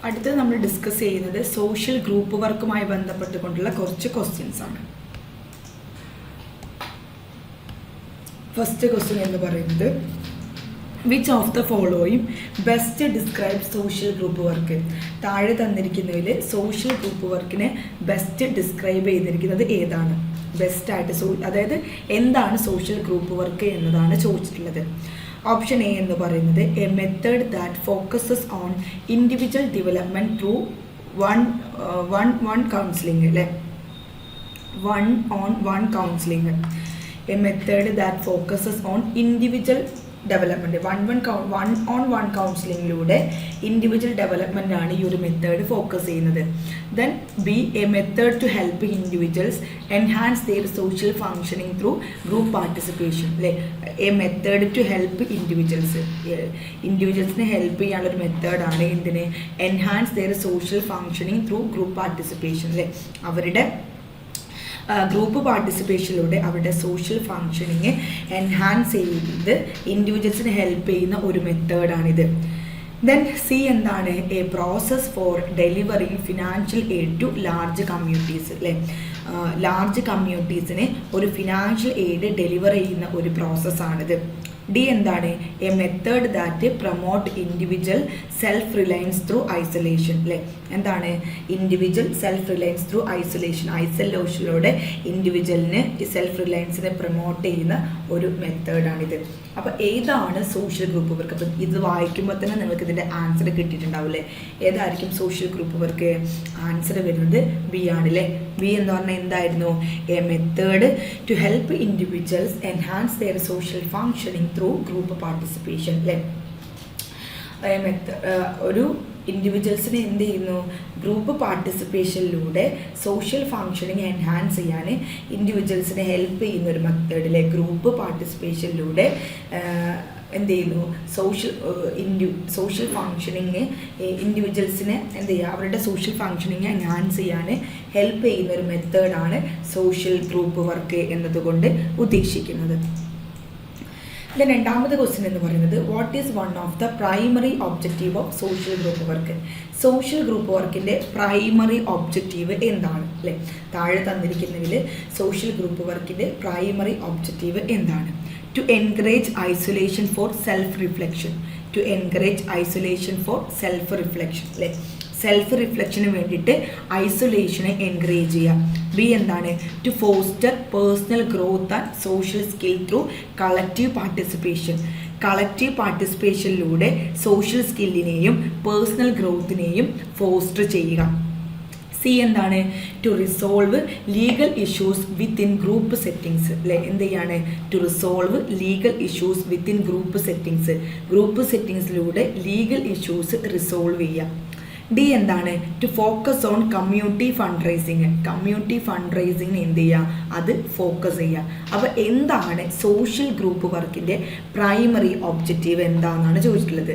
അടുത്തത് നമ്മൾ ഡിസ്കസ് ചെയ്യുന്നത് സോഷ്യൽ ഗ്രൂപ്പ് വർക്കുമായി ബന്ധപ്പെട്ടുകൊണ്ടുള്ള കുറച്ച് ക്വസ്റ്റ്യൻസ് ആണ്. ഫസ്റ്റ് ക്വസ്റ്റ്യൻ എന്ന് പറയുന്നത് which of the following best describe social group work. താഴെ തന്നിരിക്കുന്നതിൽ സോഷ്യൽ ഗ്രൂപ്പ് വർക്കിനെ ബെസ്റ്റ് ഡിസ്ക്രൈബ് ചെയ്തിരിക്കുന്നത് ഏതാണ്? ബെസ്റ്റായിട്ട് അതായത് എന്താണ് സോഷ്യൽ ഗ്രൂപ്പ് വർക്ക് എന്നതാണ് ചോദിച്ചിട്ടുള്ളത്. ഓപ്ഷൻ എ എന്ന് പറയുന്നത് a method that focuses on individual development through one counselling അല്ലേ, one counselling. A method that focuses on individual development one കൗൺസിലിങ്ങിലൂടെ ഇൻഡിവിജ്വൽ ഡെവലപ്മെൻ്റ് ആണ് ഈ ഒരു മെത്തേഡ് ഫോക്കസ് ചെയ്യുന്നത്. Then B a method to help individuals enhance their social functioning through group participation അല്ലേ. A method to help ഇൻഡിവിജ്വൽസിനെ help ചെയ്യാനുള്ളൊരു മെത്തേഡാണ് എന്തിന്? Enhance their social functioning through group participation അല്ലേ. അവരുടെ ഗ്രൂപ്പ് പാർട്ടിസിപ്പേഷനിലൂടെ അവരുടെ സോഷ്യൽ ഫങ്ഷനിങ് എൻഹാൻസ് ചെയ്ത് ഇൻഡിവിജ്വൽസിനെ ഹെൽപ്പ് ചെയ്യുന്ന ഒരു മെത്തേഡാണിത്. ദെൻ സി എന്താണ്? A process for delivering financial aid to large communities അല്ലേ. ലാർജ് കമ്മ്യൂണിറ്റീസിന് ഒരു ഫിനാൻഷ്യൽ എയ്ഡ് ഡെലിവർ ചെയ്യുന്ന ഒരു പ്രോസസ്സാണിത്. ഡി എന്താണ്? A method that promote individual self reliance through isolation അല്ലേ. എന്താണ്? ഇൻഡിവിജ്വൽ സെൽഫ് റിലയൻസ് ത്രൂ ഐസൊലേഷനിലൂടെ ഇൻഡിവിജ്വലിന് സെൽഫ് റിലയൻസിനെ പ്രൊമോട്ട് ചെയ്യുന്ന ഒരു മെത്തേഡാണിത്. അപ്പോൾ ഏതാണ് സോഷ്യൽ ഗ്രൂപ്പ് വർക്ക്? അപ്പം ഇത് വായിക്കുമ്പോൾ തന്നെ നിങ്ങൾക്ക് ഇതിൻ്റെ ആൻസർ കിട്ടിയിട്ടുണ്ടാവില്ലേ. ഏതായിരിക്കും സോഷ്യൽ ഗ്രൂപ്പ് വർക്ക്? ആൻസർ വരുന്നത് ബി ആണല്ലേ. ബി എന്ന് പറഞ്ഞാൽ എന്തായിരുന്നു? A method to help individuals enhance their social functioning through group participation അല്ലേ. ഒരു ഇൻഡിവിജ്വൽസിനെ എന്ത് ചെയ്യുന്നു? ഗ്രൂപ്പ് പാർട്ടിസിപ്പേഷനിലൂടെ സോഷ്യൽ ഫങ്ഷനിങ് എൻഹാൻസ് ചെയ്യാൻ ഇൻഡിവിജ്വൽസിനെ ഹെൽപ്പ് ചെയ്യുന്ന ഒരു മെത്തേഡിലെ ഗ്രൂപ്പ് പാർട്ടിസിപ്പേഷനിലൂടെ എന്ത് ചെയ്യുന്നു? സോഷ്യൽ ഫങ്ഷനിങ് ഇൻഡിവിജ്വൽസിനെ എന്ത് ചെയ്യുക? അവരുടെ സോഷ്യൽ ഫങ്ഷനിങ് എൻഹാൻസ് ചെയ്യാൻ ഹെൽപ്പ് ചെയ്യുന്ന ഒരു മെത്തേഡാണ് സോഷ്യൽ ഗ്രൂപ്പ് വർക്ക് എന്നതുകൊണ്ട് ഉദ്ദേശിക്കുന്നത്. ഇതിൻ്റെ രണ്ടാമത്തെ ക്വസ്റ്റ്യൻ എന്ന് പറയുന്നത് what is one of the primary objective of social group work. Social group വർക്കിൻ്റെ പ്രൈമറി ഒബ്ജക്റ്റീവ് എന്താണ് അല്ലേ. താഴെ തന്നിരിക്കുന്നതിൽ സോഷ്യൽ ഗ്രൂപ്പ് വർക്കിൻ്റെ പ്രൈമറി ഒബ്ജക്റ്റീവ് എന്താണ്? To encourage isolation for self reflection. To encourage isolation for self reflection അല്ലേ. Self റിഫ്ലക്ഷന് വേണ്ടിയിട്ട് ഐസൊലേഷനെ എൻകറേജ് ചെയ്യുക. ബി എന്താണ്? To foster personal growth and social skill through collective participation. Collective പാർട്ടിസിപ്പേഷനിലൂടെ സോഷ്യൽ സ്കില്ലിനെയും പേഴ്സണൽ ഗ്രോത്തിനെയും ഫോസ്റ്റർ ചെയ്യുക. സി എന്താണ്? To resolve legal issues within group settings അല്ലേ. എന്ത് ചെയ്യാണ്? To resolve legal issues within group settings. Group സെറ്റിങ്സിലൂടെ ലീഗൽ ഇഷ്യൂസ് റിസോൾവ് ചെയ്യുക. ഡി എന്താണ്? To focus on community fund raising. Community fund റൈസിങ്ങിന് എന്ത് ചെയ്യുക? അത് ഫോക്കസ് ചെയ്യുക. അപ്പോൾ എന്താണ് സോഷ്യൽ ഗ്രൂപ്പ് വർക്കിൻ്റെ പ്രൈമറി ഒബ്ജക്റ്റീവ് എന്താണെന്നാണ് ചോദിച്ചിട്ടുള്ളത്.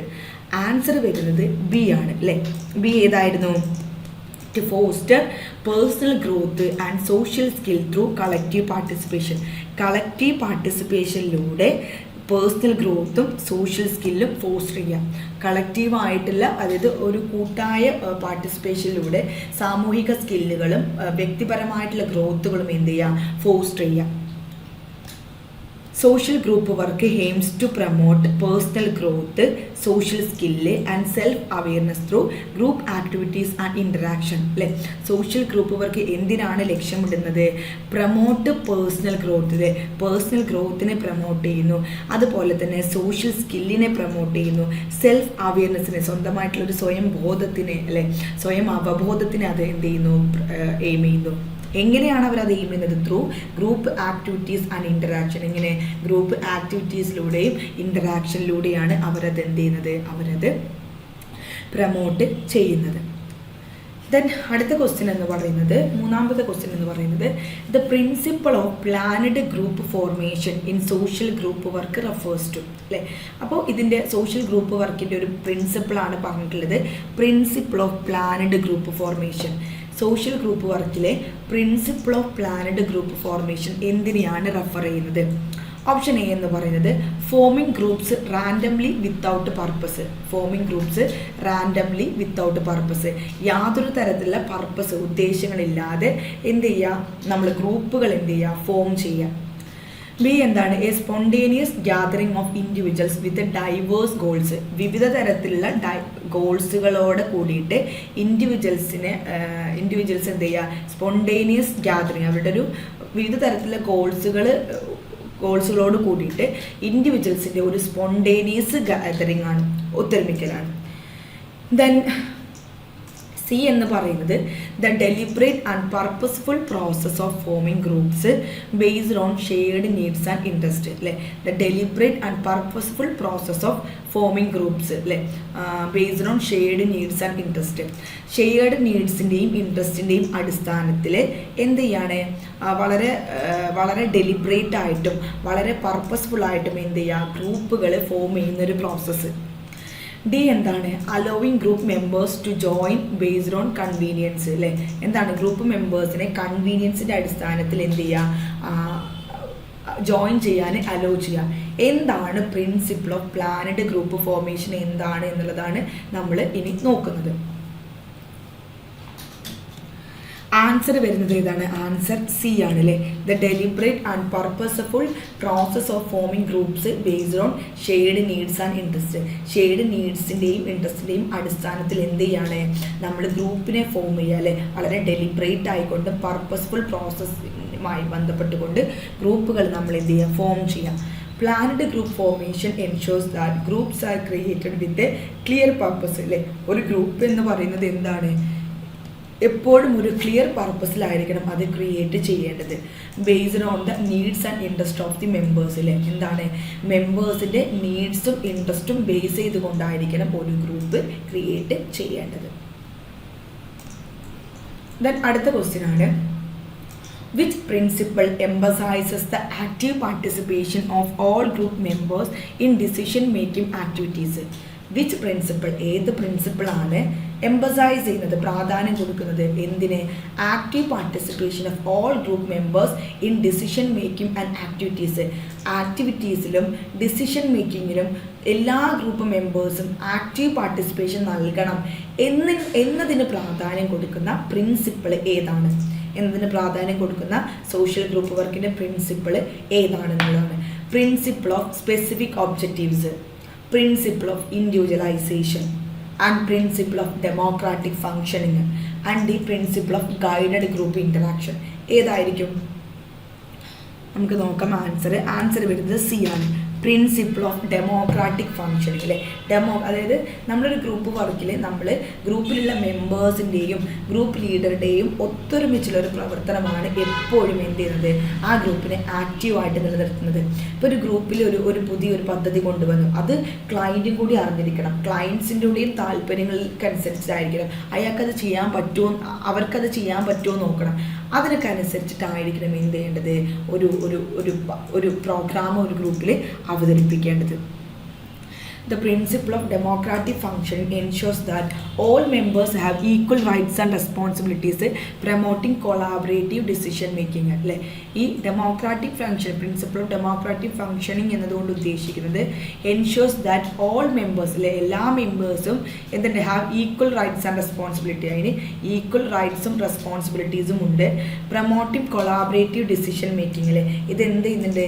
ആൻസർ വരുന്നത് ബി ആണ് അല്ലേ. ബി ഏതായിരുന്നു? To foster personal growth and social skill through collective participation. Collective പാർട്ടിസിപ്പേഷനിലൂടെ പേഴ്സണൽ ഗ്രോത്തും സോഷ്യൽ സ്കില്ലും ഫോസ്റ്റർ ചെയ്യാം. കളക്റ്റീവായിട്ടുള്ള അതായത് ഒരു കൂട്ടായ പാർട്ടിസിപ്പേഷനിലൂടെ സാമൂഹിക സ്കില്ലുകളും വ്യക്തിപരമായിട്ടുള്ള ഗ്രോത്തുകളും എന്ത് ചെയ്യുക? ഫോസ്റ്റർ ചെയ്യാം. Social group work aims to promote personal growth, social skill and self awareness through group activities and interaction അല്ലേ. സോഷ്യൽ ഗ്രൂപ്പ് വർക്ക് എന്തിനാണ് ലക്ഷ്യമിടുന്നത്? Promote personal growth. പേഴ്സണൽ ഗ്രോത്തിനെ പ്രൊമോട്ട് ചെയ്യുന്നു. അതുപോലെ തന്നെ സോഷ്യൽ സ്കില്ലിനെ പ്രൊമോട്ട് ചെയ്യുന്നു. സെൽഫ് അവെയർനെസ്സിനെ സ്വന്തമായിട്ടുള്ളൊരു സ്വയം ബോധത്തിനെ അല്ലേ, സ്വയം അവബോധത്തിനെ അത് എന്ത് ചെയ്യുന്നു? എയിം ചെയ്യുന്നു. എങ്ങനെയാണ് അവരത് എയിം ചെയ്യുന്നത്? Through group activities and interaction. ഇങ്ങനെ ഗ്രൂപ്പ് ആക്ടിവിറ്റീസിലൂടെയും ഇൻറ്ററാക്ഷനിലൂടെയാണ് അവരത് എന്ത് ചെയ്യുന്നത്? അവരത് പ്രൊമോട്ട് ചെയ്യുന്നത്. ദെൻ അടുത്ത ക്വസ്റ്റ്യൻ എന്ന് പറയുന്നത് മൂന്നാമത്തെ ക്വസ്റ്റ്യൻ എന്ന് പറയുന്നത് the principle of planned group formation in social group work refers to അല്ലേ. അപ്പോൾ ഇതിൻ്റെ സോഷ്യൽ ഗ്രൂപ്പ് വർക്കിൻ്റെ ഒരു പ്രിൻസിപ്പിളാണ് പറഞ്ഞിട്ടുള്ളത്. Principle of planned group formation. Social group വർക്കിലെ principle of planned group formation എന്തിനെയാണ് റെഫർ ചെയ്യുന്നത്? ഓപ്ഷൻ എ എന്ന് പറയുന്നത് forming groups randomly without purpose. Forming groups randomly without purpose, യാതൊരു തരത്തിലുള്ള പർപ്പസ് ഉദ്ദേശങ്ങളില്ലാതെ എന്ത് ചെയ്യുക, നമ്മൾ ഗ്രൂപ്പുകൾ എന്ത് ചെയ്യുക, ഫോം ചെയ്യുക. ബി എന്താണ്, a spontaneous gathering of individuals with diverse goals. വിവിധ തരത്തിലുള്ള ഗോൾസുകളോട് കൂടിയിട്ട് ഇൻഡിവിജ്വൽസ് എന്ത് ചെയ്യുക, സ്പോണ്ടേനിയസ് ഗ്യാതറിങ്, അവരുടെ ഒരു വിവിധ തരത്തിലുള്ള ഗോൾസുകളോട് കൂടിയിട്ട് ഇൻഡിവിജ്വൽസിൻ്റെ ഒരു സ്പോണ്ടേനിയസ് ഗ്യാതറിംഗ് ആണ്, ഒത്തൊരുമിക്കലാണ്. ദെൻ സി എന്ന് പറയുന്നത് the deliberate and purposeful process of forming groups based on shared needs and interest. അല്ലേ, the deliberate and purposeful process of forming groups, അല്ലേ, based on shared needs and interest. Shared നീഡ്സിൻ്റെയും ഇൻട്രസ്റ്റിൻ്റെയും അടിസ്ഥാനത്തിൽ എന്ത് ചെയ്യാണ്, വളരെ ഡെലിബറേറ്റ് ആയിട്ടും വളരെ പർപ്പസ്ഫുൾ ആയിട്ടും എന്ത് ചെയ്യുക, ഗ്രൂപ്പുകൾ ഫോം ചെയ്യുന്നൊരു പ്രോസസ്സ്. ഡി എന്താണ്, allowing group members to join based on convenience. അല്ലേ, എന്താണ്, ഗ്രൂപ്പ് മെമ്പേഴ്സിനെ കൺവീനിയൻസിൻ്റെ അടിസ്ഥാനത്തിൽ എന്ത് ചെയ്യുക, ജോയിൻ ചെയ്യാൻ അലോ ചെയ്യുക. എന്താണ് principle of planned group formation എന്താണ് എന്നുള്ളതാണ് നമ്മൾ ഇനി നോക്കുന്നത്. ആൻസർ വരുന്നത് ഏതാണ്, ആൻസർ സി ആണ്. അല്ലേ, the deliberate and purposeful process of forming groups based on shared needs and interest. Shared നീഡ്സിൻ്റെയും ഇൻട്രസ്റ്റിൻ്റെയും അടിസ്ഥാനത്തിൽ എന്ത് ചെയ്യാണ്, നമ്മൾ ഗ്രൂപ്പിനെ ഫോം ചെയ്യുക. അല്ലേ, വളരെ ഡെലിബറേറ്റ് ആയിക്കൊണ്ട് പർപ്പസ്ഫുൾ പ്രോസസ്സുമായി ബന്ധപ്പെട്ടുകൊണ്ട് ഗ്രൂപ്പുകൾ നമ്മൾ എന്ത് ചെയ്യുക, ഫോം ചെയ്യാം. Planned group formation ensures that groups are created with a clear purpose. അല്ലേ, ഒരു ഗ്രൂപ്പ് എന്ന് പറയുന്നത് എന്താണ്, എപ്പോഴും ഒരു ക്ലിയർ പർപ്പസിലായിരിക്കണം അത് ക്രിയേറ്റ് ചെയ്യേണ്ടത്. Based on the needs and interest of the മെമ്പേഴ്സിലെ എന്താണ്, മെമ്പേഴ്സിൻ്റെ നീഡ്സും ഇൻട്രസ്റ്റും ബേസ് ചെയ്തുകൊണ്ടായിരിക്കണം ഒരു ഗ്രൂപ്പ് ക്രിയേറ്റ് ചെയ്യേണ്ടത്. ദെൻ അടുത്ത ക്വസ്റ്റ്യൻ ആണ്, which principle emphasizes the active participation of all group members in decision making activities? Which principle, ഏത് പ്രിൻസിപ്പിളാണ് എംബസൈസ് ചെയ്യുന്നത്, പ്രാധാന്യം കൊടുക്കുന്നത് എന്തിന്, active participation of all group members in decision making and activities. ആക്ടിവിറ്റീസിലും ഡിസിഷൻ മേക്കിങ്ങിലും എല്ലാ ഗ്രൂപ്പ് മെമ്പേഴ്സും ആക്റ്റീവ് പാർട്ടിസിപ്പേഷൻ നൽകണം എന്നതിന് പ്രാധാന്യം കൊടുക്കുന്ന പ്രിൻസിപ്പിൾ ഏതാണ്, എന്നതിന് പ്രാധാന്യം കൊടുക്കുന്ന സോഷ്യൽ ഗ്രൂപ്പ് വർക്കിൻ്റെ പ്രിൻസിപ്പിൾ ഏതാണെന്നുള്ളതാണ്. Principle of specific objectives, principle of individualisation and principle of democratic functioning and the principle of guided group interaction ഏതായിരിക്കും? നമുക്ക് നോക്കാം. ആൻസർ വരുന്നത് സി ആണ്, പ്രിൻസിപ്പിൾ ഓഫ് ഡെമോക്രാറ്റിക് ഫങ്ഷനിങ്. അല്ലേ, അതായത് നമ്മളൊരു ഗ്രൂപ്പ് വർക്കിൽ നമ്മൾ ഗ്രൂപ്പിലുള്ള മെമ്പേഴ്സിൻ്റെയും ഗ്രൂപ്പ് ലീഡറുടെയും ഒത്തൊരുമിച്ചുള്ളൊരു പ്രവർത്തനമാണ് എപ്പോഴും എന്ത് ചെയ്യുന്നത്, ആ ഗ്രൂപ്പിനെ ആക്റ്റീവായിട്ട് നിലനിർത്തുന്നത്. ഇപ്പോൾ ഒരു ഗ്രൂപ്പിൽ ഒരു പുതിയൊരു പദ്ധതി കൊണ്ടുവന്നു, അത് ക്ലയൻറ്റും കൂടി അറിഞ്ഞിരിക്കണം, ക്ലയൻസിൻ്റെ കൂടെയും താല്പര്യങ്ങൾക്കനുസരിച്ചായിരിക്കണം അയാൾക്കത് ചെയ്യാൻ പറ്റുമോ, അവർക്കത് ചെയ്യാൻ പറ്റുമോ നോക്കണം. അതിനൊക്കെ അനുസരിച്ചിട്ടായിരിക്കണം എന്ത് ചെയ്യേണ്ടത്, ഒരു പ്രോഗ്രാം ഒരു ഗ്രൂപ്പിൽ അവതരിപ്പിക്കേണ്ടത്. The principle of democratic functioning ensures that all members have equal rights and responsibilities, promoting collaborative decision making. അല്ലേ, ഈ democratic function, principle of democratic functioning എന്നതുകൊണ്ട് ഉദ്ദേശിക്കുന്നത് ensures that all members, അല്ലെ, എല്ലാ മെമ്പേഴ്സും എന്തുണ്ട്, have equal rights and responsibility. അതിന് equal റൈറ്റ്സും റെസ്പോൺസിബിലിറ്റീസും ഉണ്ട്. Promoting collaborative decision making. അല്ലേ, ഇതെന്ത് ചെയ്യുന്നുണ്ട്,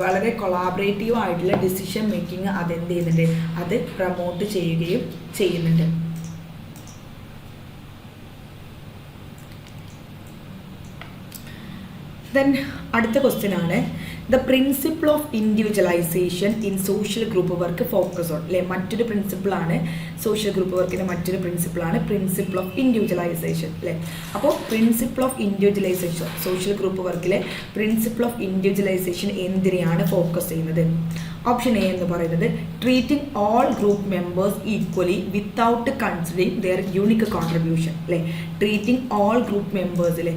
വളരെ കൊളാബറേറ്റീവ് ആയിട്ടുള്ള ഡിസിഷൻ മേക്കിംഗ് അതെന്ത് ചെയ്യുന്നുണ്ട്, അത് പ്രൊമോട്ട് ചെയ്യുകയും ചെയ്യുന്നുണ്ട്. ദെൻ അടുത്ത ക്വസ്റ്റ്യൻ ആണ്, the principle of individualisation in social group work focus on. അല്ലെ, മറ്റൊരു പ്രിൻസിപ്പിളാണ് സോഷ്യൽ ഗ്രൂപ്പ് വർക്കിൻ്റെ മറ്റൊരു പ്രിൻസിപ്പിളാണ് പ്രിൻസിപ്പിൾ ഓഫ് ഇൻഡിവിജ്വലൈസേഷൻ. അല്ലേ, അപ്പോൾ principle of individualisation, social group വർക്കിലെ പ്രിൻസിപ്പിൾ ഓഫ് ഇൻഡിവിജ്വലൈസേഷൻ എന്തിനെയാണ് ഫോക്കസ് ചെയ്യുന്നത്? ഓപ്ഷൻ എ എന്ന് പറയുന്നത് treating all group members equally without considering their unique contribution. അല്ലേ, ട്രീറ്റിംഗ് ഓൾ ഗ്രൂപ്പ് മെമ്പേഴ്സിലെ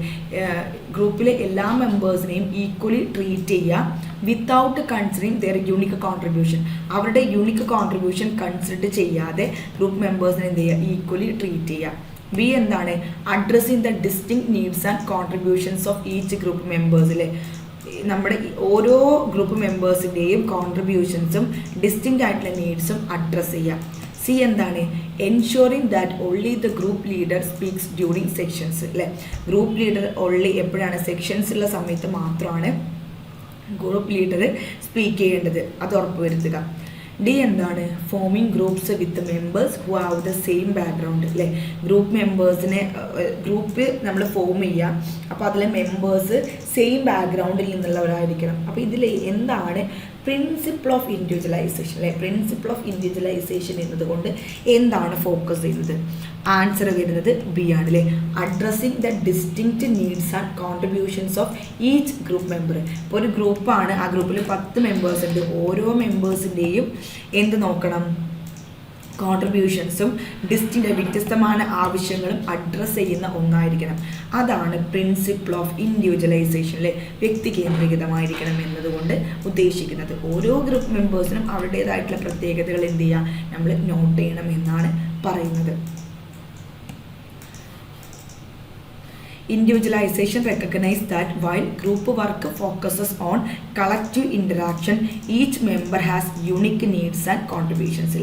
ഗ്രൂപ്പിലെ എല്ലാ മെമ്പേഴ്സിനെയും ഈക്വലി ട്രീറ്റ് ചെയ്യുക without considering their unique contribution. അവരുടെ യൂണിക് കോൺട്രിബ്യൂഷൻ കൺസിഡർ ചെയ്യാതെ ഗ്രൂപ്പ് മെമ്പേഴ്സിനെ എന്ത് ചെയ്യുക, ഈക്വലി ട്രീറ്റ് ചെയ്യുക. ബി എന്താണ്, addressing the distinct needs and contributions of each group മെമ്പേഴ്സിലെ നമ്മുടെ ഓരോ ഗ്രൂപ്പ് മെമ്പേഴ്സിൻ്റെയും കോൺട്രിബ്യൂഷൻസും ഡിസ്റ്റിങ്ക്റ്റ് ആയിട്ടുള്ള നീഡ്സും അഡ്രസ്സ് ചെയ്യാം. സി എന്താണ്? Ensuring that only the group leader speaks during sections അല്ലേ. ഗ്രൂപ്പ് ലീഡർ ഓൺലി എപ്പോഴാണ്? സെക്ഷൻസുള്ള സമയത്ത് മാത്രമാണ് ഗ്രൂപ്പ് ലീഡർ സ്പീക്ക് ചെയ്യേണ്ടത്, അത് ഉറപ്പുവരുത്തുക. ഡി എന്താണ്? Forming groups with members who have the same background അല്ലേ. ഗ്രൂപ്പ് മെമ്പേഴ്സിനെ ഗ്രൂപ്പ് നമ്മൾ ഫോം ചെയ്യാം, അപ്പോൾ അതിലെ മെമ്പേഴ്സ് സെയിം ബാക്ക്ഗ്രൗണ്ടിൽ നിന്നുള്ളവരായിരിക്കണം. അപ്പോൾ ഇതിൽ എന്താണ് പ്രിൻസിപ്പിൾ ഓഫ് ഇൻഡിവിജ്വലൈസേഷൻ അല്ലേ. പ്രിൻസിപ്പിൾ ഓഫ് ഇൻഡിവിജ്വലൈസേഷൻ എന്നതുകൊണ്ട് എന്താണ് ഫോക്കസ് ചെയ്യുന്നത്? ആൻസർ വരുന്നത് ബി ആണ് അല്ലേ. Addressing the distinct needs and contributions of each group member. ഇപ്പോൾ ഒരു ഗ്രൂപ്പാണ്, ആ ഗ്രൂപ്പിൽ 10 മെമ്പേഴ്സ് ഉണ്ട്. ഓരോ മെമ്പേഴ്സിൻ്റെയും എന്ത് നോക്കണം? കോൺട്രിബ്യൂഷൻസും വ്യത്യസ്തമായ ആവശ്യങ്ങളും അഡ്രസ്സ് ചെയ്യുന്ന ഒന്നായിരിക്കണം. അതാണ് പ്രിൻസിപ്പിൾ ഓഫ് ഇൻഡിവിജ്വലൈസേഷൻ അല്ലേ. വ്യക്തി കേന്ദ്രീകൃതമായിരിക്കണം എന്നതുകൊണ്ട് ഉദ്ദേശിക്കുന്നത്. ഓരോ ഗ്രൂപ്പ് മെമ്പേഴ്സിനും അവരുടേതായിട്ടുള്ള പ്രത്യേകതകൾ എന്ത് ചെയ്യുക? നമ്മൾ നോട്ട് ചെയ്യണം എന്നാണ് പറയുന്നത്. Individualization recognizes that while group work focuses on collective interaction, each member has unique needs and contributions.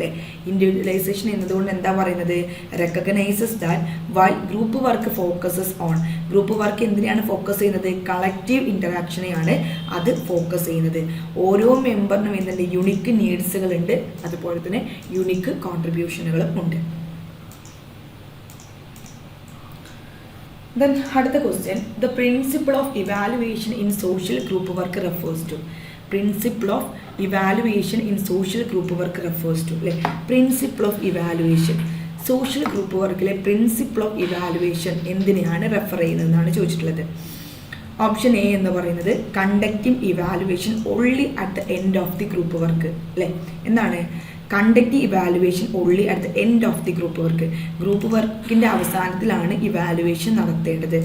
Individualization എന്നതുകൊണ്ട് എന്താ പറയുന്നത്? recognizes that while group work focuses on, group work എന്തിനാണ് ഫോക്കസ് ചെയ്യുന്നത്? കളക്റ്റീവ് ഇൻറ്ററാക്ഷനെയാണ് അത് ഫോക്കസ് ചെയ്യുന്നത്. ഓരോ മെമ്പറിനും എന്തുണ്ട്? യുണിക്ക് നീഡ്സുകളുണ്ട്, അതുപോലെ തന്നെ യുണിക്ക് കോൺട്രിബ്യൂഷനുകളും ഉണ്ട്. Then അടുത്ത question, the principle of evaluation in social group work refers to. Principle of evaluation in social group work refers to അല്ലേ. Principle of evaluation social group വർക്കിലെ പ്രിൻസിപ്പിൾ ഓഫ് ഇവാലുവേഷൻ എന്തിനെയാണ് റെഫർ ചെയ്യുന്നതെന്നാണ് ചോദിച്ചിട്ടുള്ളത്. ഓപ്ഷൻ എ എന്ന് പറയുന്നത് conducting evaluation only at the end of the group work അല്ലേ. എന്താണ്? Conducting evaluation only at the end of the group work. Group വർക്കിൻ്റെ അവസാനത്തിലാണ് ഇവാലുവേഷൻ നടത്തേണ്ടത്.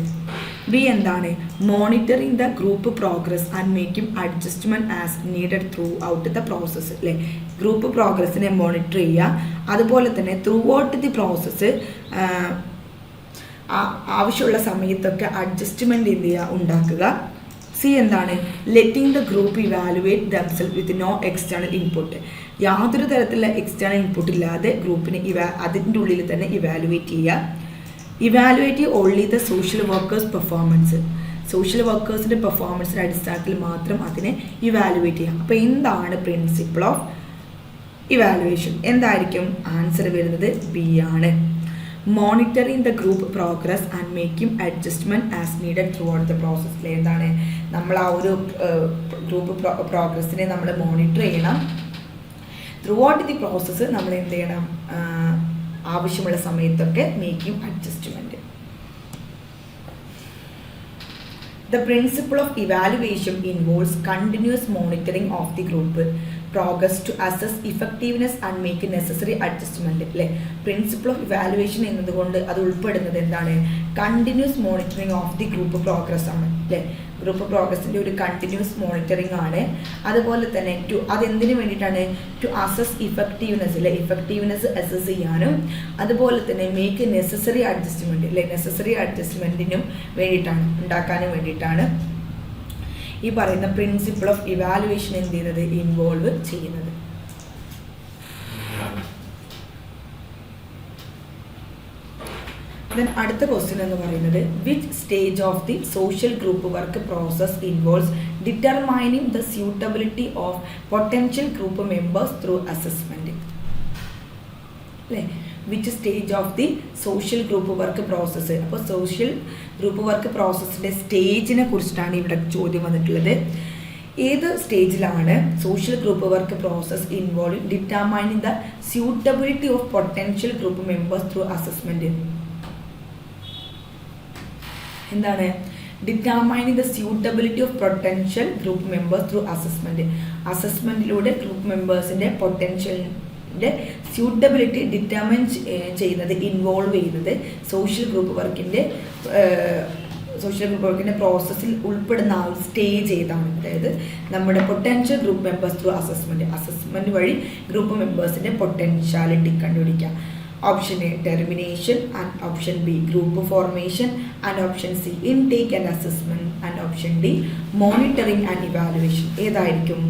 ബി എന്താണ്? Monitoring the group progress and making adjustment as needed throughout the process അല്ലേ. Group പ്രോഗ്രസ്സിനെ monitor ചെയ്യുക, അതുപോലെ തന്നെ ത്രൂ ഔട്ട് ദി പ്രോസസ്സ് ആവശ്യമുള്ള സമയത്തൊക്കെ അഡ്ജസ്റ്റ്മെൻറ്റ് എന്ത് ചെയ്യുക? ഉണ്ടാക്കുക. സി എന്താണ്? Letting the group evaluate themself with no external input. യാതൊരു തരത്തിലുള്ള എക്സ്റ്റേണൽ ഇൻപുട്ട് ഇല്ലാതെ ഗ്രൂപ്പിനെ അതിൻ്റെ ഉള്ളിൽ തന്നെ ഇവാലുവേറ്റ് ചെയ്യുക. Evaluate only the social workers performance. Social വർക്കേഴ്സിൻ്റെ പെർഫോമൻസിൻ്റെ അടിസ്ഥാനത്തിൽ മാത്രം അതിനെ ഇവാലുവേറ്റ് ചെയ്യുക. അപ്പോൾ എന്താണ് പ്രിൻസിപ്പിൾ ഓഫ് ഇവാലുവേഷൻ? എന്തായിരിക്കും ആൻസർ വരുന്നത്? ബി ആണ്. Monitoring the group progress and making adjustment as needed throughout the പ്രോസസ്സിൽ എന്താണ്? നമ്മൾ ആ ഒരു ഗ്രൂപ്പ് പ്രോഗ്രസ്സിനെ നമ്മൾ മോണിറ്റർ ചെയ്യണം. ത്രൂ ഔട്ട് ദി പ്രോസസ്സ് നമ്മൾ എന്ത് ചെയ്യണം? ആവശ്യമുള്ള സമയത്തൊക്കെ making adjustment. The principle of evaluation involves continuous monitoring of the group progress to assess effectiveness and make necessary adjustment അല്ലേ. പ്രിൻസിപ്പിൾ ഓഫ് ഇവാലുവേഷൻ എന്നതുകൊണ്ട് അത് ഉൾപ്പെടുന്നത് എന്താണ്? Continuous monitoring of the group progress ആണ് അല്ലേ. ഗ്രൂപ്പ് പ്രോഗ്രസിൻ്റെ ഒരു കണ്ടിന്യൂസ് മോണിറ്ററിങ് ആണ്. അതുപോലെ തന്നെ അതെന്തിനു വേണ്ടിയിട്ടാണ്? ടു അസസ് ഇഫക്റ്റീവ്നെസ് അല്ലേ. ഇഫക്റ്റീവ്നെസ് അസസ് ചെയ്യാനും അതുപോലെ തന്നെ മേക്ക് നെസസറി അഡ്ജസ്റ്റ്മെൻറ്റ് അല്ലേ. നെസസറി അഡ്ജസ്റ്റ്മെൻറ്റിനും വേണ്ടിയിട്ടാണ്, ഉണ്ടാക്കാനും വേണ്ടിയിട്ടാണ് ഈ പറയുന്ന പ്രിൻസിപ്പിൾ ഓഫ് ഇവാലുവേഷൻ എന്ത് ചെയ്യുന്നത്? ഇൻവോൾവ് ചെയ്യുന്നത്. ദെൻ അടുത്ത ക്വസ്റ്റ്യൻ എന്ന് പറയുന്നത് which stage of the social group work process involves determining the suitability of potential group members through assessment അല്ലേ. Which stage of the social group work process. അപ്പോൾ social group work പ്രോസസ്സിൻ്റെ സ്റ്റേജിനെ കുറിച്ചിട്ടാണ് ഇവിടെ ചോദ്യം വന്നിട്ടുള്ളത്. ഏത് സ്റ്റേജിലാണ് social group work process involve determining the suitability of potential group members through assessment? എന്താണ്? Determining the suitability of potential group members through assessment. അസസ്മെൻറ്റിലൂടെ ഗ്രൂപ്പ് മെമ്പേഴ്സിൻ്റെ പൊട്ടൻഷ്യലിൻ്റെ സ്യൂട്ടബിലിറ്റി ഡിറ്റർമൈൻ ചെയ്യുന്നത്, ഇൻവോൾവ് ചെയ്യുന്നത് സോഷ്യൽ ഗ്രൂപ്പ് വർക്കിൻ്റെ പ്രോസസ്സിൽ ഉൾപ്പെടുന്ന ആ ഒരു സ്റ്റേജ് ഏതാണ്? അതായത് നമ്മുടെ potential group members through assessment വഴി ഗ്രൂപ്പ് മെമ്പേഴ്സിൻ്റെ പൊട്ടൻഷ്യാലിറ്റി കണ്ടുപിടിക്കുക. Option A termination, and option B group formation, and option C intake and assessment, and option D monitoring and evaluation. ഏതായിരിക്കും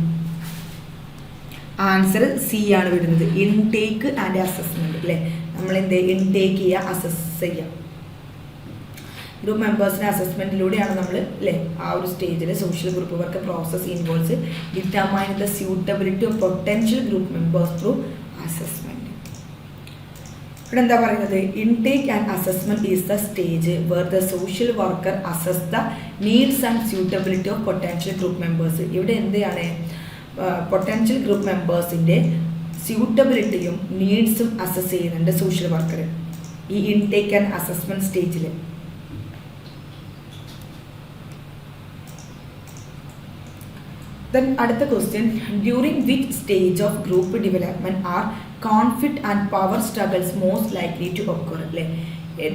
ആൻസർ സി ആണ് വരുന്നത്. ഇൻടേക്ക് ആൻഡ് അസസ്മെൻറ്റ് അല്ലേ. നമ്മൾ എന്ത് intake ചെയ്യുക, assess ചെയ്യുക. ഗ്രൂപ്പ് മെമ്പേഴ്സിൻ്റെ അസസ്മെൻറ്റിലൂടെയാണ് നമ്മൾ അല്ലേ ആ ഒരു സ്റ്റേജിൽ social group work process involves determine the suitability of potential group members through assessment. ഇവിടെ എന്താ പറയുന്നത്, intake and assessment is the stage where the social worker assess the needs and suitability of potential group members. ഇവിടെ എന്താണ് potential group മെമ്പേഴ്സിൻ്റെ സ്യൂട്ടബിലിറ്റിയും നീഡ്സും assess ചെയ്യുന്നുണ്ട് social worker ഈ ഇൻടേക്ക് ആൻഡ് അസസ്മെൻറ്റ് സ്റ്റേജിൽ. Then അടുത്ത question, during which stage of group development are conflict and power struggles most likely to occur അല്ലേ.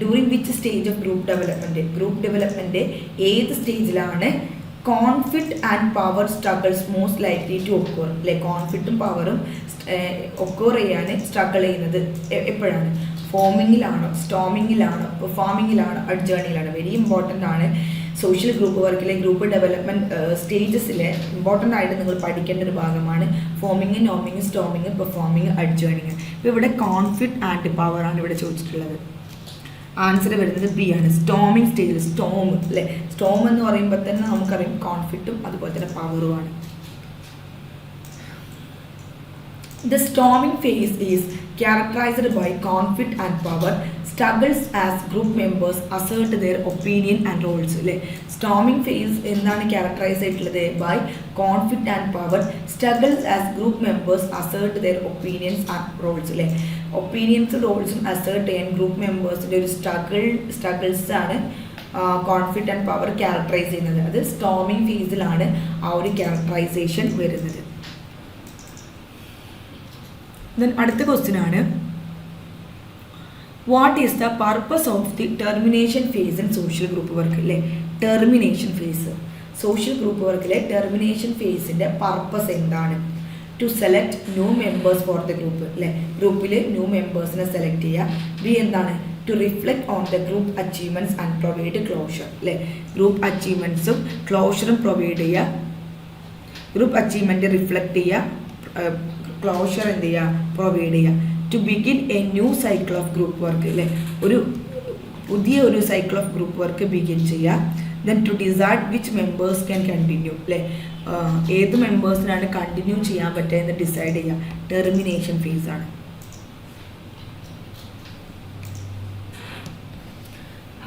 During which stage of group development ഏത് സ്റ്റേജിലാണ് conflict and power struggles most likely to occur അല്ലേ. കോൺഫ്ലിക്റ്റും പവറും occur ചെയ്യാൻ struggle ചെയ്യുന്നത് എപ്പോഴാണ്? ഫോമിങ്ങിലാണോ, സ്റ്റോമിങ്ങിലാണോ, പെർഫോമിങ്ങിലാണോ, അഡ്ജേണിങ്ങിലാണോ? വെരി ഇമ്പോർട്ടൻ്റ് ആണ് സോഷ്യൽ ഗ്രൂപ്പ് വർക്കിലെ ഗ്രൂപ്പ് ഡെവലപ്മെൻറ്റ് സ്റ്റേജസിലെ ഇമ്പോർട്ടൻ്റ് ആയിട്ട് നിങ്ങൾ പഠിക്കേണ്ട ഒരു ഭാഗമാണ് ഫോമിങ്, നോമിങ്, സ്റ്റോമിങ്, പെർഫോമിങ്, അഡ്ജേണിങ്. ഇപ്പോൾ ഇവിടെ കോൺഫ്ലിക്റ്റ് ആൻഡ് പവർ ആണ് ഇവിടെ ചോദിച്ചിട്ടുള്ളത്. ആൻസർ വരുന്നത് ബി ആണ്, സ്റ്റോമിങ് സ്റ്റേജിൽ. സ്റ്റോം അല്ലേ, സ്റ്റോം എന്ന് പറയുമ്പോൾ തന്നെ നമുക്കറിയാം കോൺഫ്ലിക്റ്റും അതുപോലെ തന്നെ പവറുമാണ്. The storming phase is characterized by conflict and power struggles as group members assert their opinion and roles. അല്ലേ, സ്റ്റോമിംഗ് ഫേസ് എന്താണ് ക്യാരക്ടറൈസ് ആയിട്ടുള്ളത്? By conflict and power struggles as group members assert their opinions and roles. അല്ലേ, ഒപ്പീനിയൻസും റോൾസും assert ചെയ്യാൻ group മെമ്പേഴ്സിൻ്റെ ഒരു struggles ആണ് conflict and power characterise ചെയ്യുന്നത്. അത് സ്റ്റോമിംഗ് ഫേസിലാണ് ആ ഒരു ക്യാരക്ടറൈസേഷൻ വരുന്നത്. ദെൻ അടുത്ത ക്വസ്റ്റ്യൻ ആണ്, what is the purpose of the termination phase in social group work? അല്ലേ, ടെർമിനേഷൻ ഫേസ് സോഷ്യൽ ഗ്രൂപ്പ് വർക്കിലെ ടെർമിനേഷൻ ഫേസിൻ്റെ പർപ്പസ് എന്താണ്? To select new members for the group. അല്ലേ, ഗ്രൂപ്പിൽ ന്യൂ മെമ്പേഴ്സിനെ സെലക്ട് ചെയ്യുക. ബി എന്താണ്? To reflect on the group achievements and provide closure. അല്ലേ, ഗ്രൂപ്പ് അച്ചീവ്മെൻറ്റ്സും ക്ലോഷറും പ്രൊവൈഡ് ചെയ്യുക. ഗ്രൂപ്പ് അച്ചീവ്മെൻറ്റ് റിഫ്ലക്ട് ചെയ്യുക, ക്ലോഷർ എന്ത് ചെയ്യുക, പ്രൊവൈഡ് ചെയ്യുക. To begin a new cycle of group work. അല്ലേ, പുതിയ ഒരു cycle of group work begin ചെയ്യുക. Then to decide which members can continue. അല്ലേ, ഏത് മെമ്പേഴ്സിനാണ് കണ്ടിന്യൂ ചെയ്യാൻ പറ്റുക എന്ന് ഡിസൈഡ് ചെയ്യുക. ടെർമിനേഷൻ ഫേസ് ആണ്.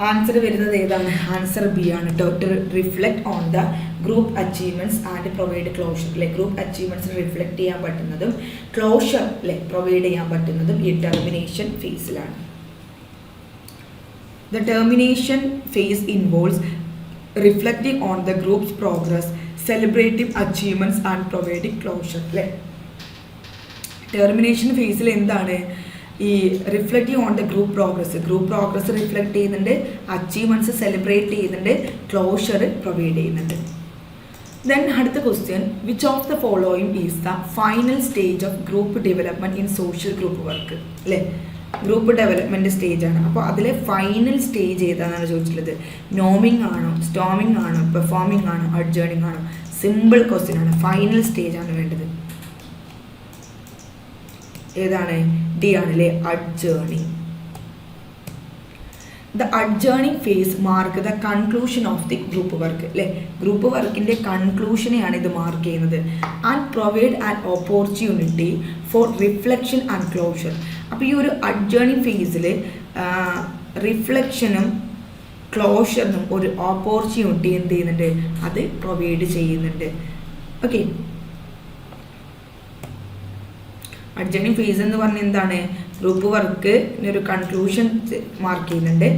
ആൻസർ വരുന്നത് ഏതാണ്? ആൻസർ ബി ആണ് കേട്ടോ. To reflect on the group achievements and provide closure. അല്ലെ, ഗ്രൂപ്പ് അച്ചീവ്മെൻറ്റ്സിന് റിഫ്ലക്ട് ചെയ്യാൻ പറ്റുന്നതും ക്ലോഷർ അല്ലെ പ്രൊവൈഡ് ചെയ്യാൻ പറ്റുന്നതും ഈ ടെർമിനേഷൻ ഫേസിലാണ്. The termination phase involves reflecting on the group's progress, celebrating achievements and providing closure. അല്ലേ, ടെർമിനേഷൻ ഫേസിൽ എന്താണ് ഈ reflecting on the group progress reflect ചെയ്യുന്നുണ്ട്, അച്ചീവ്മെൻറ്റ്സ് സെലിബ്രേറ്റ് ചെയ്യുന്നുണ്ട്, ക്ലോഷർ പ്രൊവൈഡ് ചെയ്യുന്നുണ്ട്. ദെൻ അടുത്ത question, which of the following is the final stage of group development in social group work? അല്ലേ, group development സ്റ്റേജാണ്. അപ്പോൾ അതിലെ ഫൈനൽ സ്റ്റേജ് ഏതാണെന്നാണ് ചോദിച്ചിട്ടുള്ളത്. നോമിങ് ആണോ, സ്റ്റോമിങ് ആണോ, പെർഫോമിംഗ് ആണോ, അഡ്ജേണിംഗ് ആണോ? സിമ്പിൾ ക്വസ്റ്റ്യൻ ആണ്. ഫൈനൽ സ്റ്റേജ് ആണ് വേണ്ടത്. ഏതാണ്? ഡി ആണല്ലേ, adjourning. The adjourning phase mark the conclusion of the group work. അല്ലേ, ഗ്രൂപ്പ് വർക്കിൻ്റെ കൺക്ലൂഷനെയാണ് ഇത് മാർക്ക് ചെയ്യുന്നത്. And provide an opportunity for reflection and closure. അപ്പോൾ ഈ ഒരു അഡ്ജേണിംഗ് ഫേസിൽ റിഫ്ലക്ഷനും ക്ലോഷറിനും ഒരു ഓപ്പർച്യൂണിറ്റി എന്ത് ചെയ്യുന്നുണ്ട്? അത് പ്രൊവൈഡ് ചെയ്യുന്നുണ്ട്. ഓക്കെ, അഡ്ജേണിംഗ് ഫേസ് എന്ന് പറഞ്ഞാൽ എന്താണ്? ഗ്രൂപ്പ് വർക്ക് ഒരു കൺക്ലൂഷൻ മാർക്ക് ചെയ്യുന്നുണ്ട്.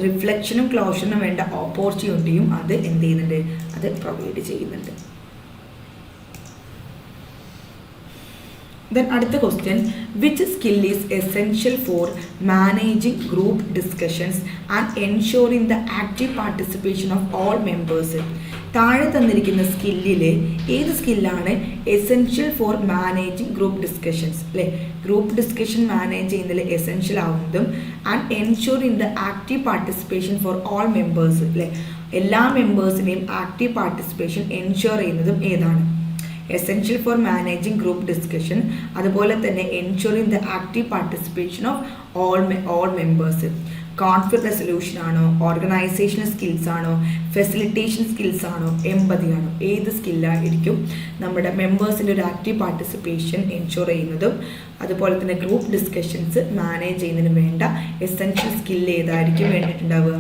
റിഫ്ലക്ഷനും ക്ലോഷറിനും വേണ്ട ഓപ്പർച്യൂണിറ്റിയും അത് എന്ത് ചെയ്യുന്നുണ്ട്? അത് പ്രൊവൈഡ് ചെയ്യുന്നുണ്ട്. ദെൻ അടുത്ത question, which skill is essential for managing group discussions and ensuring the active participation of all members? താഴെ തന്നിരിക്കുന്ന സ്കില്ലിൽ ഏത് സ്കില്ലാണ് essential for managing group discussions അല്ലേ? ഗ്രൂപ്പ് ഡിസ്കഷൻ മാനേജ് ചെയ്യുന്നതിൽ essential ആവുന്നതും and ensure in the active participation for all members അല്ലേ? എല്ലാ മെമ്പേഴ്സിനെയും active participation ensure ചെയ്യുന്നതും ഏതാണ്? Essential for managing group discussion, അതുപോലെ തന്നെ ensuring the active participation of all members. Conflict resolution ആണോ, organisational skills ആണോ, facilitation skills ആണോ, എമ്പതി ആണോ? ഏത് സ്കില്ലായിരിക്കും നമ്മുടെ മെമ്പേഴ്സിൻ്റെ ഒരു ആക്റ്റീവ് പാർട്ടിസിപ്പേഷൻ എൻഷുർ ചെയ്യുന്നതും അതുപോലെ തന്നെ ഗ്രൂപ്പ് ഡിസ്കഷൻസ് മാനേജ് ചെയ്യുന്നതിന് വേണ്ട എസെൻഷ്യൽ സ്കില്ല് ഏതായിരിക്കും വേണ്ടിയിട്ടുണ്ടാവുക?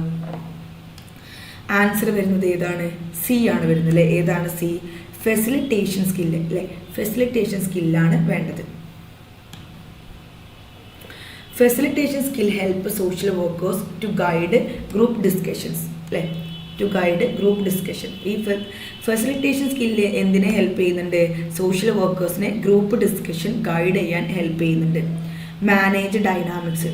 ആൻസർ വരുന്നത് ഏതാണ്? സി ആണ് വരുന്നത് അല്ലേ? ഏതാണ് സി? ഫെസിലിറ്റേഷൻ സ്കില്ല് അല്ലേ? ഫെസിലിറ്റേഷൻ സ്കില്ലാണ് വേണ്ടത്. Facilitation skill help social workers to guide group discussions അല്ലേ? To guide group discussion. ഈ ഫെസിലിറ്റേഷൻ സ്കില്ല് എന്തിനെ ഹെൽപ്പ് ചെയ്യുന്നുണ്ട്? സോഷ്യൽ വർക്കേഴ്സിനെ ഗ്രൂപ്പ് ഡിസ്കഷൻ ഗൈഡ് ചെയ്യാൻ ഹെൽപ്പ് ചെയ്യുന്നുണ്ട്. മാനേജ് ഡൈനാമിക്സ്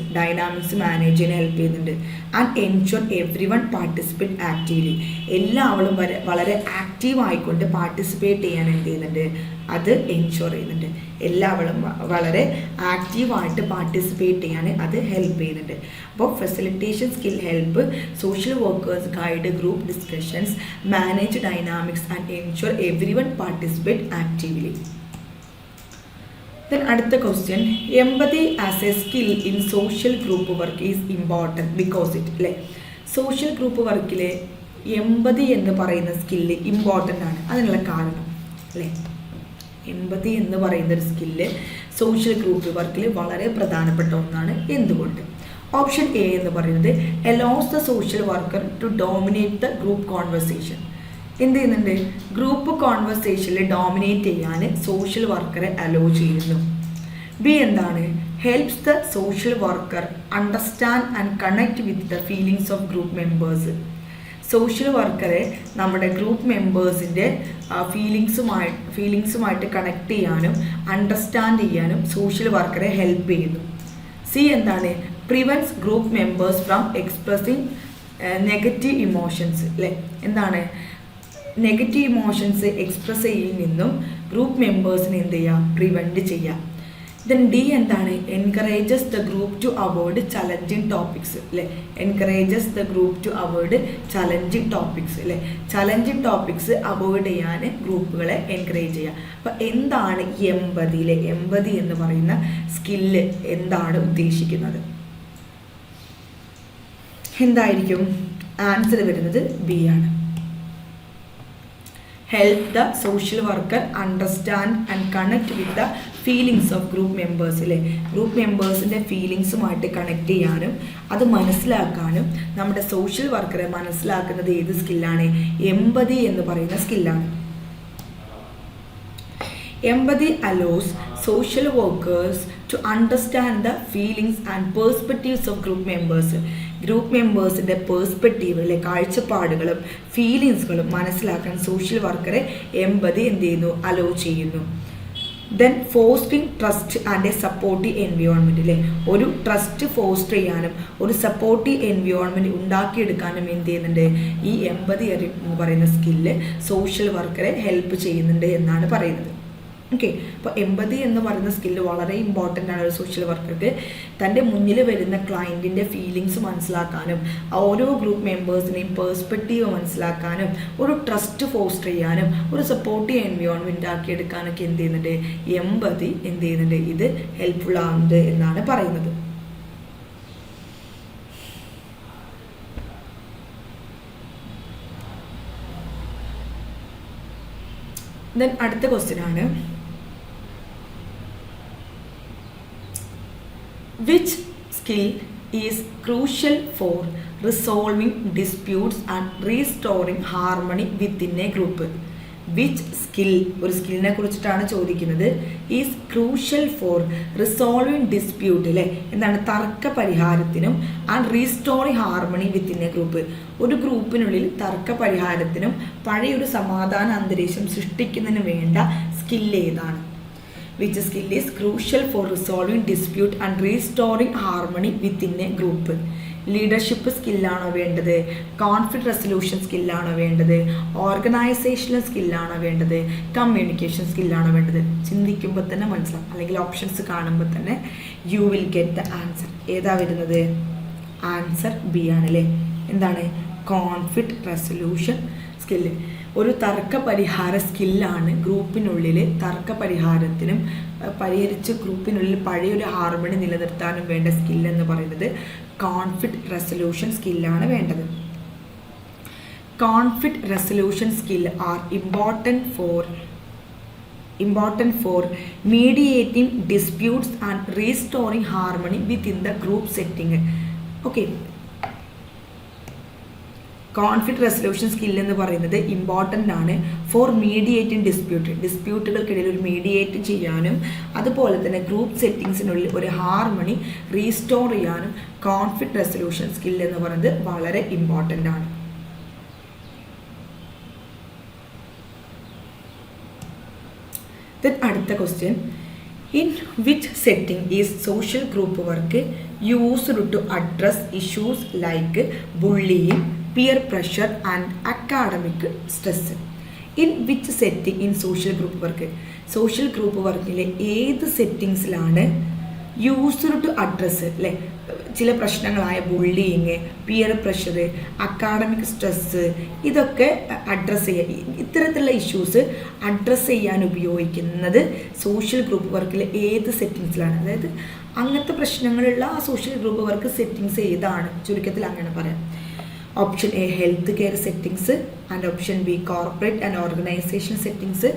മാനേജ് ചെയ്യാൻ ഹെൽപ്പ് ചെയ്യുന്നുണ്ട്. And ensure everyone participate actively, എല്ലാവരും വളരെ ആക്റ്റീവ് ആയിക്കൊണ്ട് പാർട്ടിസിപ്പേറ്റ് ചെയ്യാൻ എന്ത് ചെയ്യുന്നുണ്ട്? അത് എൻഷുർ ചെയ്യുന്നുണ്ട്. എല്ലാവരും വളരെ ആക്റ്റീവായിട്ട് പാർട്ടിസിപ്പേറ്റ് ചെയ്യാൻ അത് ഹെൽപ്പ് ചെയ്യുന്നുണ്ട്. അപ്പോൾ facilitation skill help social workers guide group discussions, manage dynamics and ensure everyone participate actively. Then അടുത്ത question, empathy as A skill in social group work is important because it അല്ലേ? Social group വർക്കിൽ എമ്പതി എന്ന് പറയുന്ന skill important ആണ്. അതിനുള്ള കാരണം അല്ലേ? എമ്പതി എന്ന് പറയുന്ന ഒരു സ്കില്ല് സോഷ്യൽ ഗ്രൂപ്പ് വർക്കിൽ വളരെ പ്രധാനപ്പെട്ട ഒന്നാണ്. എന്തുകൊണ്ട്? ഓപ്ഷൻ എ എന്ന് പറയുന്നത് allows the social worker to dominate the group conversation. എന്ത് ചെയ്യുന്നുണ്ട്? ഗ്രൂപ്പ് കോൺവെർസേഷനിൽ ഡോമിനേറ്റ് ചെയ്യാൻ സോഷ്യൽ വർക്കറെ അലോ ചെയ്യുന്നു. ബി എന്താണ്? Helps the social worker understand and connect with the feelings of group members. Social വർക്കറെ നമ്മുടെ ഗ്രൂപ്പ് മെമ്പേഴ്സിൻ്റെ ഫീലിങ്സുമായിട്ട് കണക്ട് ചെയ്യാനും അണ്ടർസ്റ്റാൻഡ് ചെയ്യാനും സോഷ്യൽ വർക്കറെ ഹെൽപ്പ് ചെയ്യുന്നു. സി എന്താണ്? Prevents group members from expressing negative emotions അല്ലേ? എന്താണ്? നെഗറ്റീവ് ഇമോഷൻസ് എക്സ്പ്രസ് ചെയ്യുന്നതിൽ നിന്നും ഗ്രൂപ്പ് മെമ്പേഴ്സിനെ എന്ത് ചെയ്യുക? പ്രിവെൻറ്റ് ചെയ്യുക. ദെൻ ഡി എന്താണ്? Encourages the group to avoid challenging topics അല്ലേ? Encourages the group to avoid challenging topics അല്ലേ? ചലഞ്ചിങ് ടോപ്പിക്സ് അവോയ്ഡ് ചെയ്യാൻ ഗ്രൂപ്പുകളെ എൻകറേജ് ചെയ്യുക. അപ്പോൾ എന്താണ് എമ്പതിയിലെ എമ്പതി എന്ന് പറയുന്ന സ്കില്ല് എന്താണ് ഉദ്ദേശിക്കുന്നത്? എന്തായിരിക്കും ആൻസർ വരുന്നത്? ബി ആണ്. Help the social worker understand and connect with the feelings of group members അല്ലേ? ഗ്രൂപ്പ് മെമ്പേഴ്സിൻ്റെ ഫീലിങ്സുമായിട്ട് കണക്ട് ചെയ്യാനും അത് മനസ്സിലാക്കാനും നമ്മുടെ സോഷ്യൽ വർക്കറെ മനസ്സിലാക്കുന്നത് ഏത് സ്കില്ലാണ്? എമ്പതി എന്ന് പറയുന്ന സ്കില്ലാണ്. Empathy allows social workers to understand the feelings and perspectives of group members. Group മെമ്പേഴ്സിൻ്റെ പേഴ്സ്പെക്റ്റീവ് അല്ലെ കാഴ്ചപ്പാടുകളും ഫീലിങ്സുകളും മനസ്സിലാക്കാൻ സോഷ്യൽ വർക്കറെ എമ്പതി എന്ത് ചെയ്യുന്നു? അലോ ചെയ്യുന്നു. Then fostering trust and A supportive environment അല്ലേ? ഒരു ട്രസ്റ്റ് ഫോസ്റ്റർ ചെയ്യാനും ഒരു സപ്പോർട്ടീവ് എൻവയോൺമെൻറ്റ് ഉണ്ടാക്കിയെടുക്കാനും എന്ത് ചെയ്യുന്നുണ്ട്? ഈ എമ്പതി എന്ന് പറയുന്ന സ്കില്ല് സോഷ്യൽ വർക്കറെ ഹെൽപ്പ് ചെയ്യുന്നുണ്ട് എന്നാണ് പറയുന്നത്. ഓക്കെ, അപ്പോൾ എമ്പതി എന്ന് പറയുന്ന സ്കില്ല് വളരെ ഇമ്പോർട്ടൻ്റ് ആണ് ഒരു സോഷ്യൽ വർക്കർക്ക്. തൻ്റെ മുന്നിൽ വരുന്ന ക്ലയൻറ്റിൻ്റെ ഫീലിങ്സ് മനസ്സിലാക്കാനും ഓരോ ഗ്രൂപ്പ് മെമ്പേഴ്സിനെയും പേഴ്സ്പെക്റ്റീവ് മനസ്സിലാക്കാനും ഒരു ട്രസ്റ്റ് ഫോസ്റ്റർ ചെയ്യാനും ഒരു സപ്പോർട്ടീവ് എൻവയോൺമെൻറ്റ് ആക്കിയെടുക്കാനൊക്കെ എന്ത് ചെയ്യുന്നുണ്ട്? എമ്പതി എന്ത് ചെയ്യുന്നുണ്ട്? ഇത് ഹെൽപ്ഫുൾ ആവുന്നുണ്ട് എന്നാണ് പറയുന്നത്. ദെൻ അടുത്ത ക്വസ്റ്റ്യൻ ആണ്, which skill is crucial for resolving disputes and restoring harmony within a group? Which skill, ഒരു സ്കില്ലിനെ കുറിച്ചിട്ടാണ് ചോദിക്കുന്നത്. Is crucial for resolving dispute അല്ലേ? എന്താണ്? തർക്ക പരിഹാരത്തിനും and restoring harmony within a group. ഒരു ഗ്രൂപ്പിനുള്ളിൽ തർക്ക പരിഹാരത്തിനും പഴയൊരു സമാധാന അന്തരീക്ഷം സൃഷ്ടിക്കുന്നതിന് വേണ്ട സ്കില്ല് ഏതാണ്? Which skill is crucial for resolving dispute and restoring harmony within a group? Leadership സ്കില്ലാണോ വേണ്ടത്, കോൺഫ്ലിക്റ്റ് റെസൊല്യൂഷൻ സ്കില്ലാണോ വേണ്ടത്, ഓർഗനൈസേഷണൽ സ്കില്ലാണോ വേണ്ടത്, കമ്മ്യൂണിക്കേഷൻ സ്കില്ലാണോ വേണ്ടത്? ചിന്തിക്കുമ്പോൾ തന്നെ മനസ്സിലാവും, അല്ലെങ്കിൽ ഓപ്ഷൻസ് കാണുമ്പോൾ തന്നെ you will get the answer. ഏതാ വരുന്നത്? ആൻസർ ബി ആണല്ലേ. എന്താണ്? കോൺഫ്ലിക്റ്റ് റെസൊല്യൂഷൻ സ്കില്ല് ഒരു തർക്ക പരിഹാര സ്കില്ലാണ്. ഗ്രൂപ്പിനുള്ളിൽ തർക്ക പരിഹാരത്തിനും പരിഹരിച്ച് ഗ്രൂപ്പിനുള്ളിൽ പഴയൊരു ഹാർമണി നിലനിർത്താനും വേണ്ട സ്കില്ലെന്ന് പറയുന്നത് കോൺഫ്ലിക്റ്റ് റെസൊല്യൂഷൻ സ്കില്ലാണ് വേണ്ടത്. Conflict resolution skill are important for mediating disputes and restoring harmony within the group setting. Okay, conflict resolution skill എന്ന് പറയുന്നത് ഇമ്പോർട്ടൻ്റ് ആണ് ഫോർ മീഡിയേറ്റിംഗ് ഡിസ്പ്യൂട്ടുകൾക്കിടയിൽ ഒരു മീഡിയേറ്റ് ചെയ്യാനും അതുപോലെ തന്നെ ഗ്രൂപ്പ് സെറ്റിങ്സിനുള്ളിൽ ഒരു ഹാർമണി റീസ്റ്റോർ ചെയ്യാനും കോൺഫ്ലിക്റ്റ് റെസൊല്യൂഷൻ സ്കിൽ എന്ന് പറയുന്നത് വളരെ ഇമ്പോർട്ടൻ്റ് ആണ്. അടുത്ത question, in which setting is social group work used to address issues like bullying, peer pressure and academic stress? In which setting in social group work? Social group വർക്കിലെ ഏത് സെറ്റിങ്സിലാണ് used to address അല്ലേ ചില പ്രശ്നങ്ങളായ bullying, peer pressure, academic stress, ഇതൊക്കെ address ചെയ്യാൻ, ഇത്തരത്തിലുള്ള issues address ചെയ്യാൻ ഉപയോഗിക്കുന്നത് സോഷ്യൽ ഗ്രൂപ്പ് വർക്കിലെ ഏത് സെറ്റിങ്സിലാണ്? അതായത് അങ്ങനത്തെ പ്രശ്നങ്ങളുള്ള ആ സോഷ്യൽ ഗ്രൂപ്പ് വർക്ക് സെറ്റിങ്സ് ഏതാണ്? ചുരുക്കത്തിൽ അങ്ങനെ പറയാം. Option A health care settings, and option B corporate and organisation settings,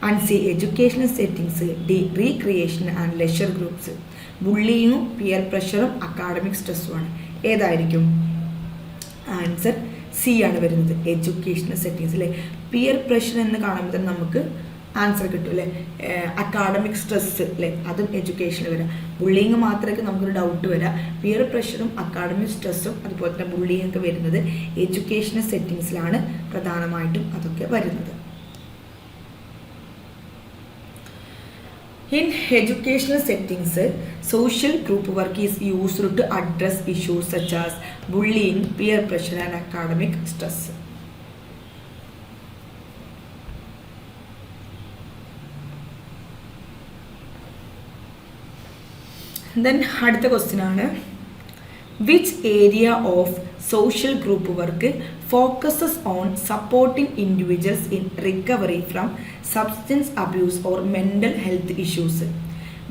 and C educational settings, D recreation and leisure groups. ബുള്ളിങ്ങും പിയർ പ്രഷറും അക്കാഡമിക് സ്ട്രെസ്സുമാണ്. ഏതായിരിക്കും ആൻസർ? സി ആണ് വരുന്നത്, എഡ്യൂക്കേഷണൽ സെറ്റിങ്സ് അല്ലേ. പിയർ പ്രഷർ എന്ന് കാണുമ്പോൾ തന്നെ നമുക്ക് ആൻസർ കിട്ടും അല്ലേ. അക്കാഡമിക് സ്ട്രെസ് അല്ലേ, അതും എഡ്യൂക്കേഷനിൽ വരാം. ബുള്ളിങ് മാത്രമേ നമുക്കൊരു ഡൗട്ട് വരാം. പിയർ പ്രഷറും അക്കാഡമിക് സ്ട്രെസ്സും അതുപോലെ തന്നെ ബുള്ളിങ് ഒക്കെ വരുന്നത് എഡ്യൂക്കേഷണൽ സെറ്റിങ്സിലാണ് പ്രധാനമായിട്ടും അതൊക്കെ വരുന്നത്. In educational settings, social group work is used to address issues such as bullying, peer pressure and academic stress. Then അടുത്ത ക്വസ്റ്റ്യൻ ആണ്, which area of social group work focuses on supporting individuals in recovery from substance abuse or mental health issues?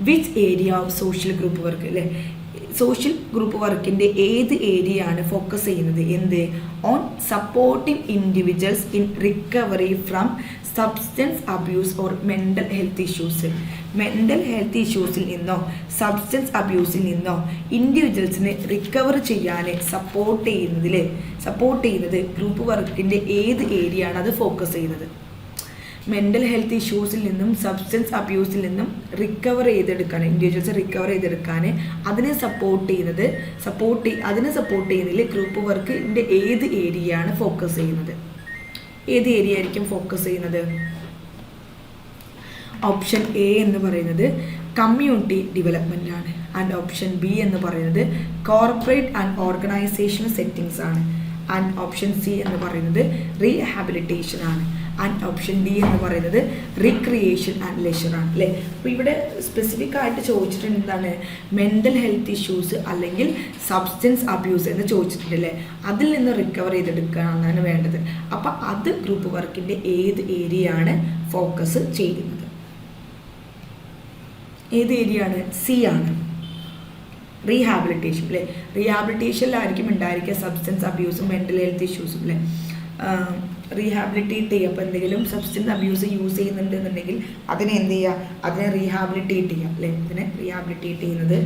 Which area of social group work അല്ലേ, social group വർക്കിൻ്റെ ഏത് area ആണ് focus ചെയ്യുന്നത്? എന്ത്? On supporting individuals in recovery from substance abuse or mental health issues. Mental health ഇഷ്യൂസിൽ നിന്നോ substance അബ്യൂസിൽ നിന്നോ ഇൻഡിവിജ്വൽസിനെ റിക്കവർ ചെയ്യാൻ സപ്പോർട്ട് ചെയ്യുന്നത് ഗ്രൂപ്പ് വർക്കിൻ്റെ ഏത് ഏരിയ ആണ് അത് ഫോക്കസ് ചെയ്യുന്നത്? മെൻ്റൽ ഹെൽത്ത് ഇഷ്യൂസിൽ നിന്നും സബ്സ്റ്റൻസ് അബ്യൂസിൽ നിന്നും ഇൻഡിവിജ്വൽസ് റിക്കവർ ചെയ്തെടുക്കാൻ അതിനെ സപ്പോർട്ട് ചെയ്യുന്നതിൽ ഗ്രൂപ്പ് വർക്കിൻ്റെ ഏത് ഏരിയ ആണ് ഫോക്കസ് ചെയ്യുന്നത്? ഏത് ഏരിയ ആയിരിക്കും ഫോക്കസ് ചെയ്യുന്നത്? ഓപ്ഷൻ എ എന്ന് പറയുന്നത് കമ്മ്യൂണിറ്റി ഡെവലപ്മെൻ്റ് ആണ്, ആൻഡ് ഓപ്ഷൻ ബി എന്ന് പറയുന്നത് കോർപ്പറേറ്റ് ആൻഡ് ഓർഗനൈസേഷണൽ സെറ്റിങ്സ് ആണ്, ആൻഡ് ഓപ്ഷൻ സി എന്ന് പറയുന്നത് റീഹാബിലിറ്റേഷൻ ആണ്, ആൻഡ് ഓപ്ഷൻ ഡി എന്ന് പറയുന്നത് റീക്രിയേഷൻ ആൻഡ് ലെഷർ ആണ് അല്ലേ. അപ്പോൾ ഇവിടെ സ്പെസിഫിക് ആയിട്ട് ചോദിച്ചിട്ടുണ്ട് എന്താണ്? മെൻ്റൽ ഹെൽത്ത് ഇഷ്യൂസ് അല്ലെങ്കിൽ സബ്സ്റ്റൻസ് അബ്യൂസ് എന്ന് ചോദിച്ചിട്ടുണ്ട് അല്ലേ. അതിൽ നിന്ന് റിക്കവർ ചെയ്തെടുക്കുകയാണ് വേണ്ടത്. അപ്പം അത് ഗ്രൂപ്പ് വർക്കിൻ്റെ ഏത് ഏരിയ ആണ് ഫോക്കസ് ചെയ്യുന്നത്? ഏത് ഏരിയ ആണ്? സി ആണ്, റീഹാബിലിറ്റേഷൻ അല്ലേ. റീഹാബിലിറ്റേഷനിലായിരിക്കും ഉണ്ടായിരിക്കുക സബ്സ്റ്റൻസ് അബ്യൂസും മെൻ്റൽ ഹെൽത്ത് ഇഷ്യൂസും അല്ലേ. റീഹാബിലിറ്റേറ്റ് ചെയ്യുക, അപ്പോൾ എന്തെങ്കിലും സബ്സ്റ്റൻസ് അബ്യൂസ് യൂസ് ചെയ്യുന്നുണ്ടെന്നുണ്ടെങ്കിൽ അതിനെ എന്ത് ചെയ്യുക? അതിനെ റീഹാബിലിറ്റേറ്റ് ചെയ്യുക അല്ലേ. ഇതിനെ റീഹാബിലിറ്റേറ്റ് ചെയ്യുന്നത്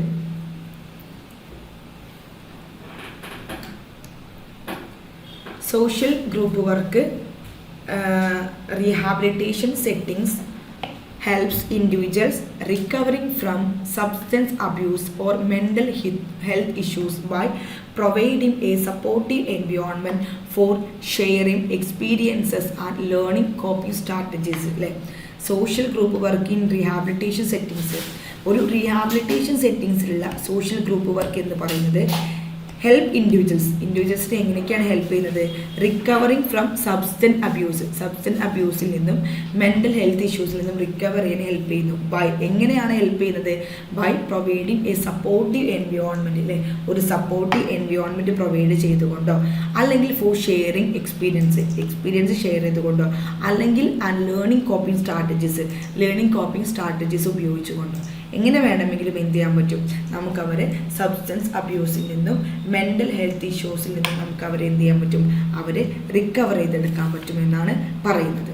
social group work rehabilitation settings helps individuals recovering from substance abuse or mental health issues by providing a supportive environment for sharing experiences and learning coping strategies. Social group work in rehabilitation settings. ഒരു rehabilitation സെറ്റിങ്സിലുള്ള social group work എന്ന് പറയുന്നത് help ഇൻഡിവിജ്വൽസിനെ എങ്ങനെയൊക്കെയാണ് help ചെയ്യുന്നത്? Recovering from substance അബ്യൂസിൽ നിന്നും mental health ഇഷ്യൂസിൽ നിന്നും recover ചെയ്യാൻ help ചെയ്യുന്നു. എങ്ങനെയാണ് ഹെൽപ്പ് ചെയ്യുന്നത്? By providing a supportive environment, അല്ലേ? ഒരു സപ്പോർട്ടീവ് എൻവയോൺമെൻറ്റ് പ്രൊവൈഡ് ചെയ്തുകൊണ്ടോ, അല്ലെങ്കിൽ ഫോർ ഷെയറിങ് എക്സ്പീരിയൻസ് ഷെയർ ചെയ്തുകൊണ്ടോ, അല്ലെങ്കിൽ ലേണിംഗ് കോപ്പിംഗ് സ്ട്രാറ്റജീസ് ഉപയോഗിച്ചുകൊണ്ടോ, എങ്ങനെ വേണമെങ്കിലും എന്ത് ചെയ്യാൻ പറ്റും? നമുക്കവരെ സബ്സ്റ്റൻസ് അബ്യൂസിൽ നിന്നും മെൻ്റൽ ഹെൽത്ത് ഇഷ്യൂസിൽ നിന്നും നമുക്ക് അവരെ എന്ത് ചെയ്യാൻ പറ്റും? അവരെ റിക്കവർ ചെയ്തെടുക്കാൻ പറ്റുമെന്നാണ് പറയുന്നത്.